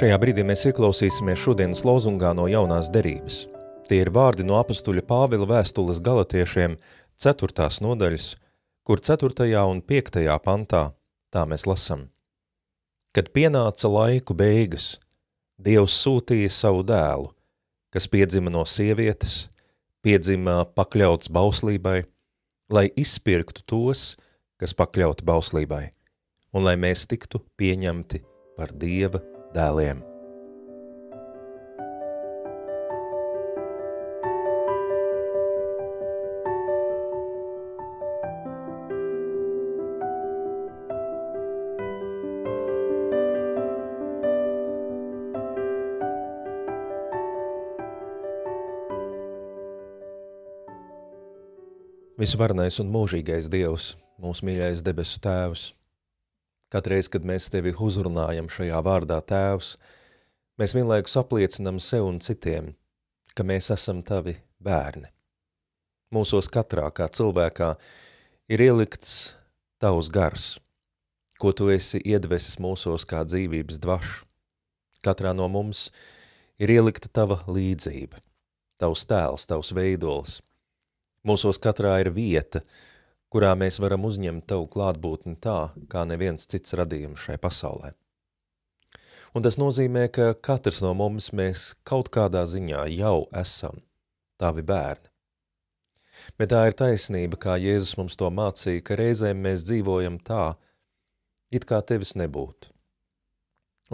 Šajā brīdī mēs ieklausīsimies šodienas lozungā no jaunās derības. Tie ir vārdi no apustuļa Pāvila vēstules Galatiešiem 4. nodaļas, kur 4. un 5. pantā tā mēs lasam. Kad pienāca laiku beigas, Dievs sūtīja savu dēlu, kas piedzima no sievietes, piedzima pakļauts bauslībai, lai izpirktu tos, kas pakļauti bauslībai, un lai mēs tiktu pieņemti par Dieva dēliem. Visvarenais un mūžīgais Dievs, mūsu mīļais debesu Tēvs, katreiz, kad mēs Tevi uzrunājam šajā vārdā Tēvs, mēs vienlaikus apliecinam sev un citiem, ka mēs esam Tavi bērni. Mūsos katrā, kā cilvēkā, ir ielikts Tavs gars, ko Tu esi iedvesis mūsos kā dzīvības dvašu. Katrā no mums ir ielikta Tava līdzība, Tavs tēls, Tavs veidols. Mūsos katrā ir vieta, kurā mēs varam uzņemt Tavu klātbūtni tā, kā neviens cits radījums šai pasaulē. Un tas nozīmē, ka katrs no mums mēs kaut kādā ziņā jau esam Tavi bērni. Bet tā ir taisnība, kā Jēzus mums to mācīja, ka reizēm mēs dzīvojam tā, it kā Tevis nebūtu.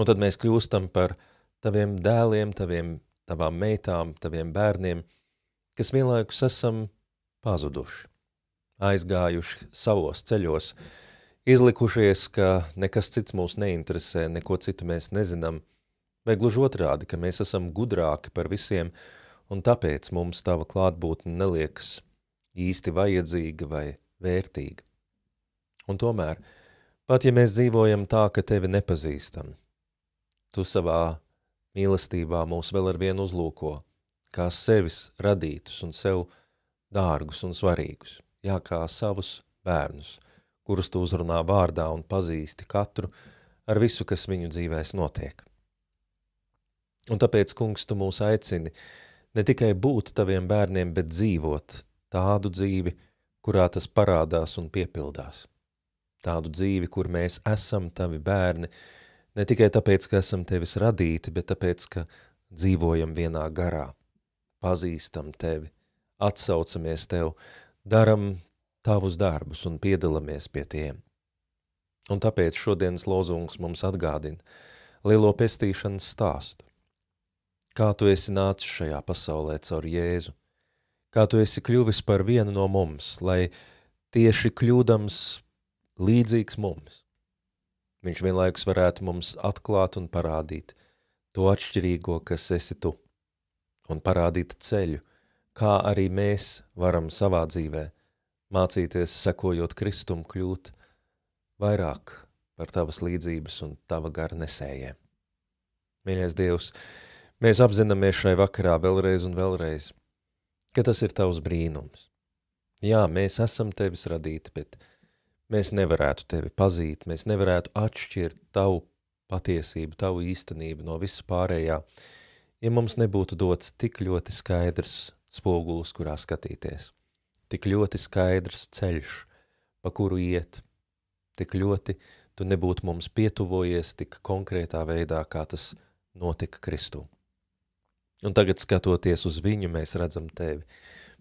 Un tad mēs kļūstam par Taviem dēliem, Tavām meitām, Taviem bērniem, kas vienlaikus esam pazuduši, aizgājuši savos ceļos, izlikušies, ka nekas cits mūs neinteresē, neko citu mēs nezinām, vai gluži otrādi, ka mēs esam gudrāki par visiem, un tāpēc mums Tava klātbūtne neliekas īsti vajadzīga vai vērtīga. Un tomēr, pat ja mēs dzīvojam tā, ka Tevi nepazīstam, Tu savā mīlestībā mūs vēl ar vienu uzlūko, kā sevis radītus un sev dārgus un svarīgus, kā savus bērnus, kurus Tu uzrunā vārdā un pazīsti katru ar visu, kas viņu dzīvēs notiek. Un tāpēc, Kungs, Tu mūs aicini ne tikai būt Taviem bērniem, bet dzīvot tādu dzīvi, kurā tas parādās un piepildās. Tādu dzīvi, kur mēs esam Tavi bērni, ne tikai tāpēc, ka esam Tevis radīti, bet tāpēc, ka dzīvojam vienā garā, pazīstam Tevi, atsaucamies Tev, daram Tavus darbus un piedalāmies pie tiem. Un tāpēc šodienas lozungs mums atgādina lielo pestīšanas stāstu. Kā Tu esi nācis šajā pasaulē caur Jēzu, kā Tu esi kļuvis par vienu no mums, lai tieši kļūdams līdzīgs mums, Viņš vienlaikus varētu mums atklāt un parādīt to atšķirīgo, kas esi Tu, un parādīt ceļu, kā arī mēs varam savā dzīvē mācīties, sekojot Kristum, kļūt vairāk par Tavas līdzības un Tava gara nesējiem. Mīļais Dievs, mēs apzināmies šai vakarā vēlreiz un vēlreiz, ka tas ir Tavs brīnums. Jā, mēs esam Tevis radīti, bet mēs nevarētu Tevi pazīt, mēs nevarētu atšķirt Tavu patiesību, Tavu īstenību no visa pārējā, ja mums nebūtu dots tik ļoti skaidrs spogulis, kurā skatīties, tik ļoti skaidrs ceļš, pa kuru iet, tik ļoti Tu nebūtu mums pietuvojies tik konkrētā veidā, kā tas notika Kristū. Un tagad, skatoties uz viņu, mēs redzam Tevi.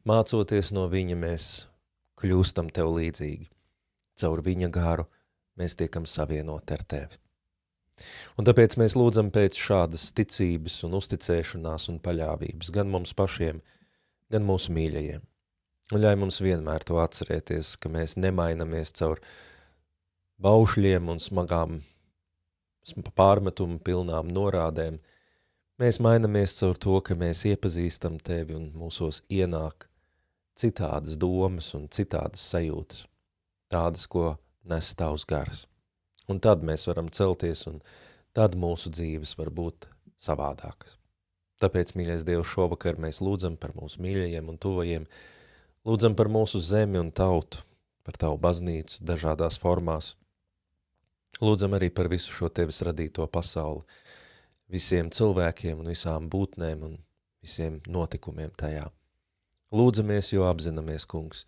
Mācoties no viņa, mēs kļūstam Tev līdzīgi. Caur viņa garu mēs tiekam savienoti ar Tevi. Un tāpēc mēs lūdzam pēc šādas ticības un uzticēšanās un paļāvības gan mums pašiem, gan mūsu mīļajiem. Un ļauj mums vienmēr to atcerēties, ka mēs nemainamies caur baušļiem un smagām pārmetumu pilnām norādēm. Mēs mainamies caur to, ka mēs iepazīstam Tevi un mūsos ienāk citādas domas un citādas sajūtas, tādas, ko nes Tavs gars. Un tad mēs varam celties, un tad mūsu dzīves var būt savādākas. Tāpēc, mīļais Dievs, šovakar mēs lūdzam par mūsu mīļajiem un tuvajiem, lūdzam par mūsu zemi un tautu, par Tavu baznīcu dažādās formās. Lūdzam arī par visu šo Tevis radīto pasauli. visiem cilvēkiem un visām būtnēm un visiem notikumiem tajā. Lūdzamies, jo apzināmies, kungs,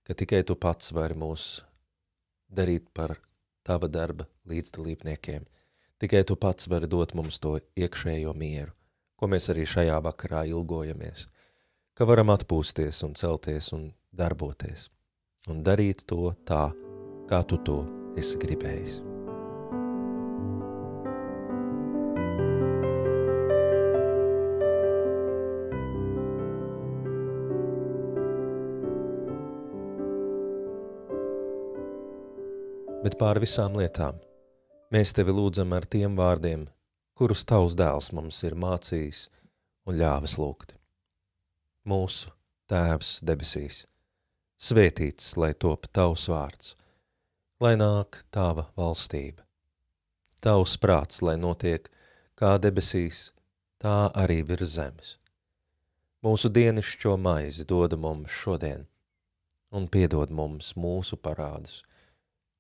ka tikai tu pats vari mūs darīt par tava darba līdzdalībniekiem. Tikai tu pats vari dot mums to iekšējo mieru, ko mēs arī šajā vakarā ilgojamies, ka varam atpūsties un celties un darboties un darīt to tā, kā tu to esi gribējis. Bet pār visām lietām mēs tevi lūdzam ar tiem vārdiem, kurus tavs dēls mums ir mācījis un ļāvis lūgt. Mūsu Tēvs debesīs, svētīts, lai top tavs vārds, lai nāk tava valstība. Tavs prāts, lai notiek kā debesīs, tā arī virs zemes. Mūsu dienišķo maizi dod mums šodien, un piedod mums mūsu parādus,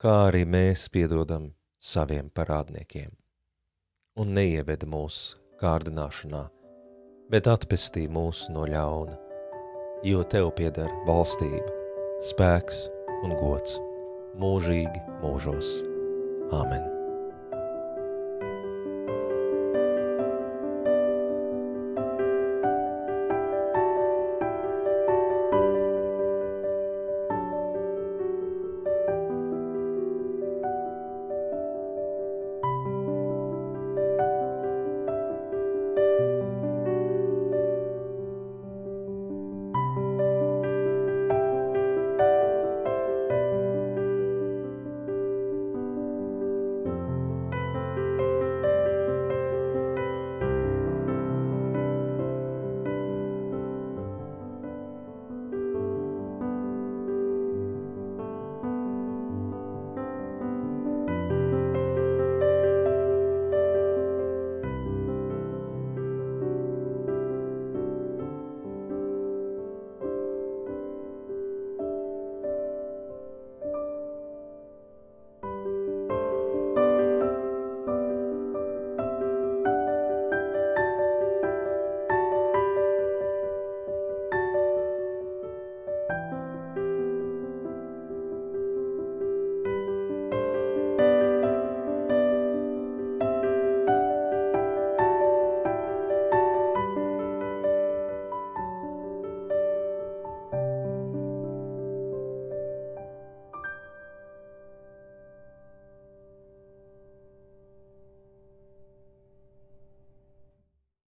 kā arī mēs piedodam saviem parādniekiem. Un neieved mūs kārdināšanā, bet atpestī mūs no ļauna, jo tev pieder valstība, spēks un gods mūžīgi mūžos. Āmen.